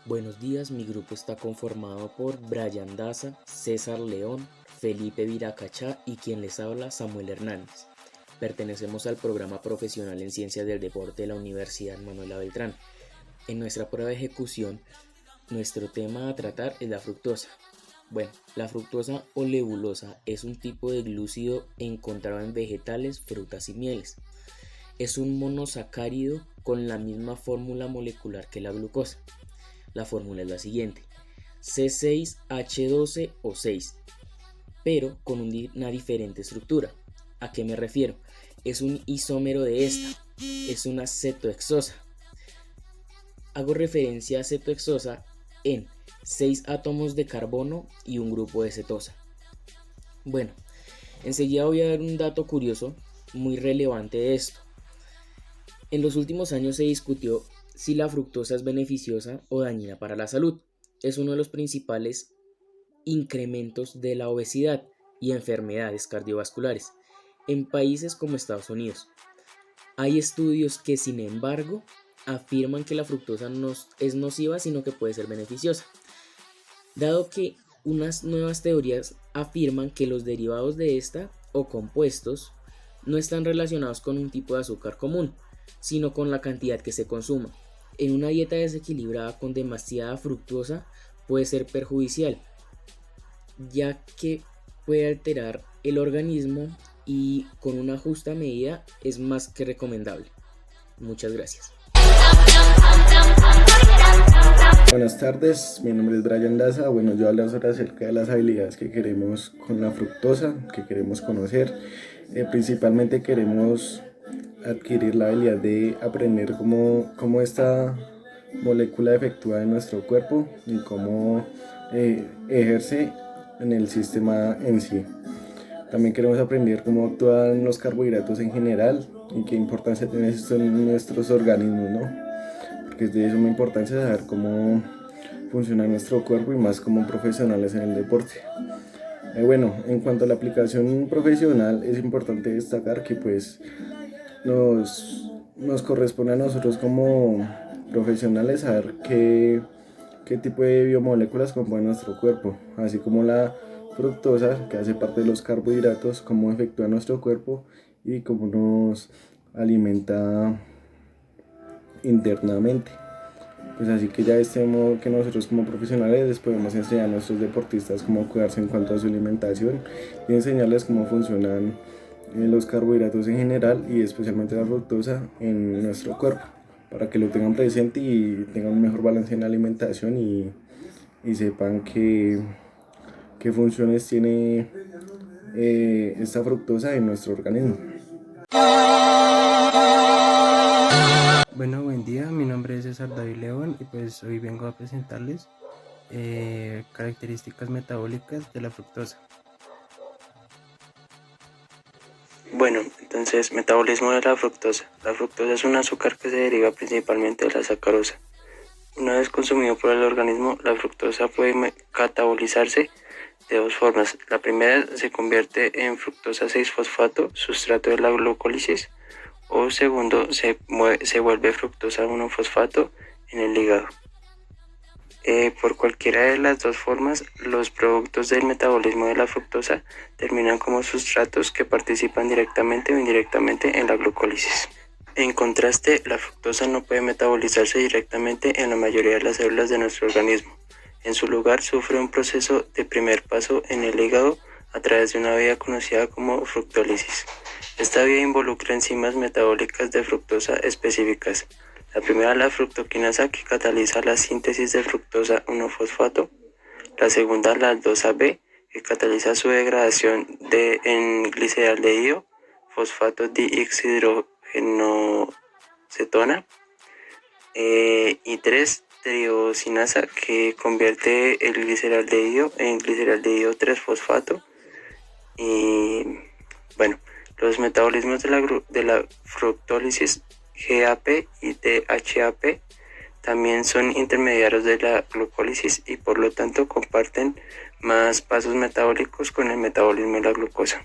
Buenos días, mi grupo está conformado por Brian Daza, César León, Felipe Viracachá y quien les habla, Samuel Hernández. Pertenecemos al programa profesional en Ciencias del Deporte de la Universidad Manuela Beltrán. En nuestra prueba de ejecución, nuestro tema a tratar es la fructosa. Bueno, la fructosa o lebulosa es un tipo de glúcido encontrado en vegetales, frutas y mieles. Es un monosacárido con la misma fórmula molecular que la glucosa. La fórmula es la siguiente: C6H12O6, pero con una diferente estructura. ¿A qué me refiero? Es un isómero de esta, es una cetohexosa. Hago referencia a cetohexosa en 6 átomos de carbono y un grupo de cetosa. Bueno, enseguida voy a dar un dato curioso muy relevante de esto. En los últimos años se discutió si la fructosa es beneficiosa o dañina para la salud. Es uno de los principales incrementos de la obesidad y enfermedades cardiovasculares en países como Estados Unidos. Hay estudios que, sin embargo, afirman que la fructosa no es nociva, sino que puede ser beneficiosa, dado que unas nuevas teorías afirman que los derivados de esta o compuestos no están relacionados con un tipo de azúcar común, sino con la cantidad que se consuma. En una dieta desequilibrada con demasiada fructosa puede ser perjudicial, ya que puede alterar el organismo y con una justa medida es más que recomendable. Muchas gracias. Buenas tardes, mi nombre es Brian Daza. Bueno, yo hablo ahora acerca de las habilidades que queremos con la fructosa, que queremos conocer. Principalmente queremos adquirir la habilidad de aprender cómo esta molécula efectúa en nuestro cuerpo y cómo ejerce en el sistema en sí. También queremos aprender cómo actúan los carbohidratos en general y qué importancia tiene esto en nuestros organismos, ¿no? Porque es de suma importancia saber cómo funciona nuestro cuerpo y más como profesionales en el deporte. Bueno, en cuanto a la aplicación profesional, es importante destacar que pues nos corresponde a nosotros como profesionales saber qué tipo de biomoléculas componen nuestro cuerpo, así como la fructosa, que hace parte de los carbohidratos, cómo efectúa nuestro cuerpo y cómo nos alimenta internamente. Pues así que ya de este modo que nosotros como profesionales les podemos enseñar a nuestros deportistas cómo cuidarse en cuanto a su alimentación y enseñarles cómo funcionan los carbohidratos en general y especialmente la fructosa en nuestro cuerpo, para que lo tengan presente y tengan un mejor balance en la alimentación y sepan qué funciones tiene esta fructosa en nuestro organismo. Bueno, buen día, mi nombre es César David León y pues hoy vengo a presentarles características metabólicas de la fructosa. Bueno, entonces, metabolismo de la fructosa. La fructosa es un azúcar que se deriva principalmente de la sacarosa. Una vez consumido por el organismo, la fructosa puede catabolizarse de dos formas. La primera se convierte en fructosa 6-fosfato, sustrato de la glucólisis, o segundo, se vuelve fructosa 1-fosfato en el hígado. Por cualquiera de las dos formas, los productos del metabolismo de la fructosa terminan como sustratos que participan directamente o indirectamente en la glucólisis. En contraste, la fructosa no puede metabolizarse directamente en la mayoría de las células de nuestro organismo. En su lugar, sufre un proceso de primer paso en el hígado a través de una vía conocida como fructólisis. Esta vía involucra enzimas metabólicas de fructosa específicas. La primera es la fructoquinasa, que cataliza la síntesis de fructosa 1-fosfato. La segunda, la aldosA-B, que cataliza su degradación en gliceraldehído, fosfato dihidrogenocetona. Y 3, triosinasa, que convierte el gliceraldehído en gliceraldehído 3-fosfato. Y bueno, los metabolismos de la fructólisis GAP y DHAP también son intermediarios de la glucólisis y por lo tanto comparten más pasos metabólicos con el metabolismo de la glucosa.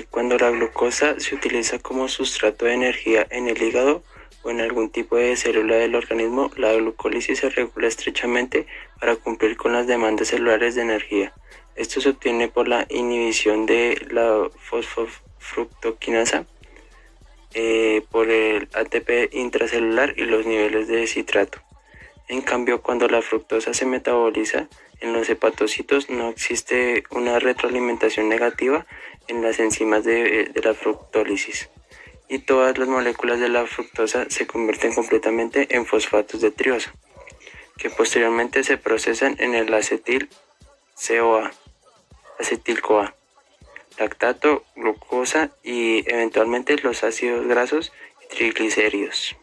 Cuando la glucosa se utiliza como sustrato de energía en el hígado o en algún tipo de célula del organismo, la glucólisis se regula estrechamente para cumplir con las demandas celulares de energía. Esto se obtiene por la inhibición de la fosfofructoquinasa, por el ATP intracelular y los niveles de citrato. En cambio, cuando la fructosa se metaboliza en los hepatocitos, no existe una retroalimentación negativa en las enzimas de la fructólisis, y todas las moléculas de la fructosa se convierten completamente en fosfatos de triosa, que posteriormente se procesan en el acetil-CoA, lactato, glucosa y eventualmente los ácidos grasos y triglicéridos.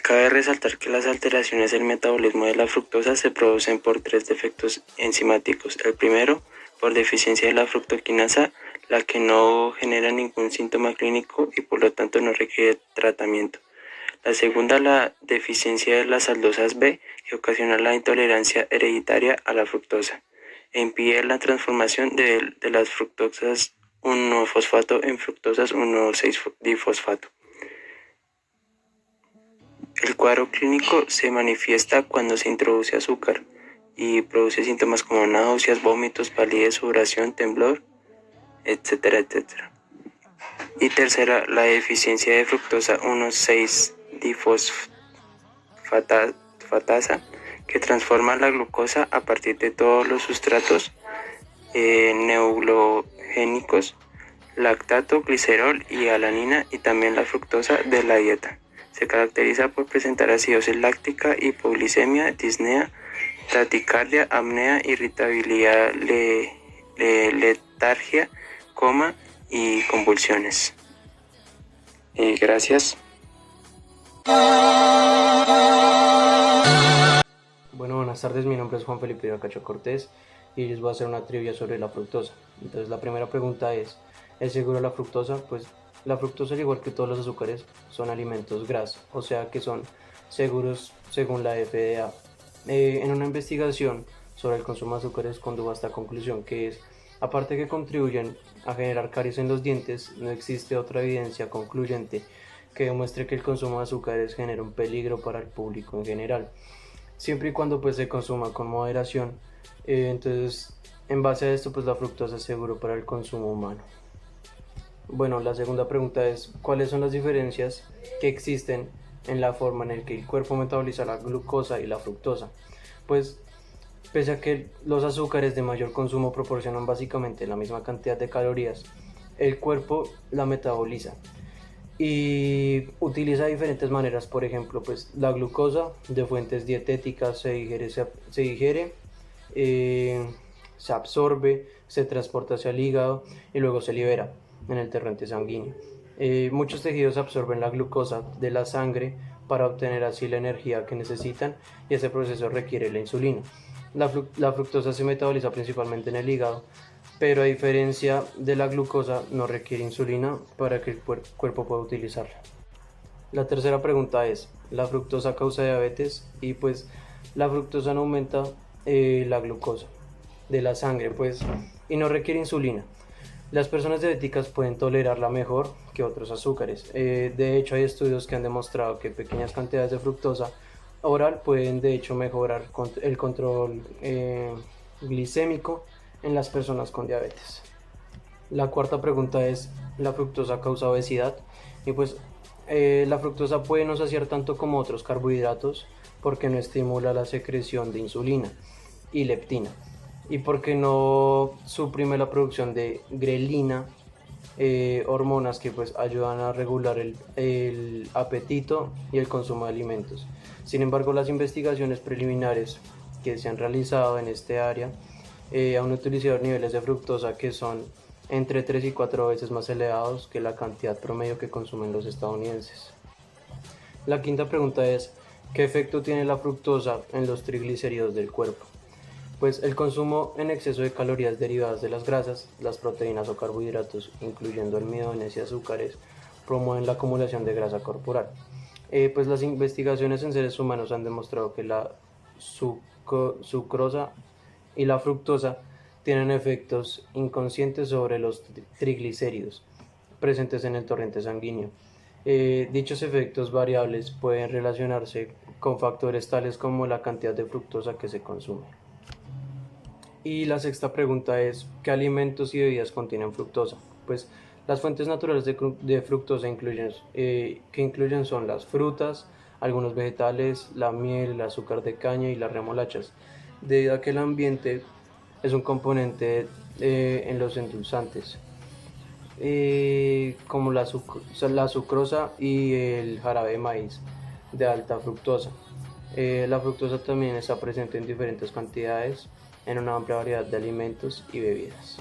Cabe resaltar que las alteraciones del metabolismo de la fructosa se producen por 3 defectos enzimáticos. El primero, por deficiencia de la fructoquinasa, la que no genera ningún síntoma clínico y por lo tanto no requiere tratamiento. La segunda, la deficiencia de las aldosas B, que ocasiona la intolerancia hereditaria a la fructosa e impide la transformación de las fructosas 1-fosfato en fructosas 1,6-difosfato. El cuadro clínico se manifiesta cuando se introduce azúcar y produce síntomas como náuseas, vómitos, palidez, sudoración, temblor, etcétera, etcétera. Y tercera, la deficiencia de fructosa 1,6-difosfatasa, que transforma la glucosa a partir de todos los sustratos neuglucénicos, lactato, glicerol y alanina, y también la fructosa de la dieta. Se caracteriza por presentar acidosis láctica, hipoglicemia, disnea, taquicardia, apnea, irritabilidad, letargia, coma y convulsiones. Gracias. Bueno, buenas tardes, mi nombre es Juan Felipe Cacho Cortés y les voy a hacer una trivia sobre la fructosa. Entonces la primera pregunta ¿es seguro la fructosa? Pues la fructosa, al igual que todos los azúcares, son alimentos grasos, o sea que son seguros según la FDA. En una investigación sobre el consumo de azúcares condujo a esta conclusión, que es, aparte que contribuyen a generar caries en los dientes, no existe otra evidencia concluyente que demuestre que el consumo de azúcares genera un peligro para el público en general, siempre y cuando pues se consuma con moderación. Entonces, en base a esto, pues la fructosa es seguro para el consumo humano. Bueno, la segunda pregunta es, ¿cuáles son las diferencias que existen en la forma en la que el cuerpo metaboliza la glucosa y la fructosa? Pues, pese a que los azúcares de mayor consumo proporcionan básicamente la misma cantidad de calorías, el cuerpo la metaboliza y utiliza diferentes maneras. Por ejemplo, pues la glucosa de fuentes dietéticas se digiere, se absorbe, se transporta hacia el hígado y luego se libera en el torrente sanguíneo. Muchos tejidos absorben la glucosa de la sangre para obtener así la energía que necesitan, y ese proceso requiere la insulina. La fructosa se metaboliza principalmente en el hígado, pero a diferencia de la glucosa no requiere insulina para que el cuerpo pueda utilizarla. La tercera pregunta es, ¿la fructosa causa diabetes? Y pues la fructosa no aumenta la glucosa de la sangre, pues, y no requiere insulina. Las personas diabéticas pueden tolerarla mejor que otros azúcares. De hecho, hay estudios que han demostrado que pequeñas cantidades de fructosa oral pueden de hecho mejorar el control glicémico en las personas con diabetes. La cuarta pregunta es, ¿la fructosa causa obesidad? Y pues la fructosa puede no saciar tanto como otros carbohidratos porque no estimula la secreción de insulina y leptina, y porque no suprime la producción de grelina, hormonas que pues ayudan a regular el apetito y el consumo de alimentos. Sin embargo, las investigaciones preliminares que se han realizado en este área han utilizado niveles de fructosa que son entre 3 y 4 veces más elevados que la cantidad promedio que consumen los estadounidenses. La quinta pregunta es, ¿qué efecto tiene la fructosa en los triglicéridos del cuerpo? Pues el consumo en exceso de calorías derivadas de las grasas, las proteínas o carbohidratos, incluyendo almidones y azúcares, promueven la acumulación de grasa corporal. Pues las investigaciones en seres humanos han demostrado que la sucrosa y la fructosa tienen efectos inconscientes sobre los triglicéridos presentes en el torrente sanguíneo. Dichos efectos variables pueden relacionarse con factores tales como la cantidad de fructosa que se consume. Y la sexta pregunta es, ¿qué alimentos y bebidas contienen fructosa? Pues las fuentes naturales de fructosa que incluyen son las frutas, algunos vegetales, la miel, el azúcar de caña y las remolachas, debido a que el ambiente es un componente en los endulzantes, como la sucrosa y el jarabe de maíz de alta fructosa. La fructosa también está presente en diferentes cantidades en una amplia variedad de alimentos y bebidas.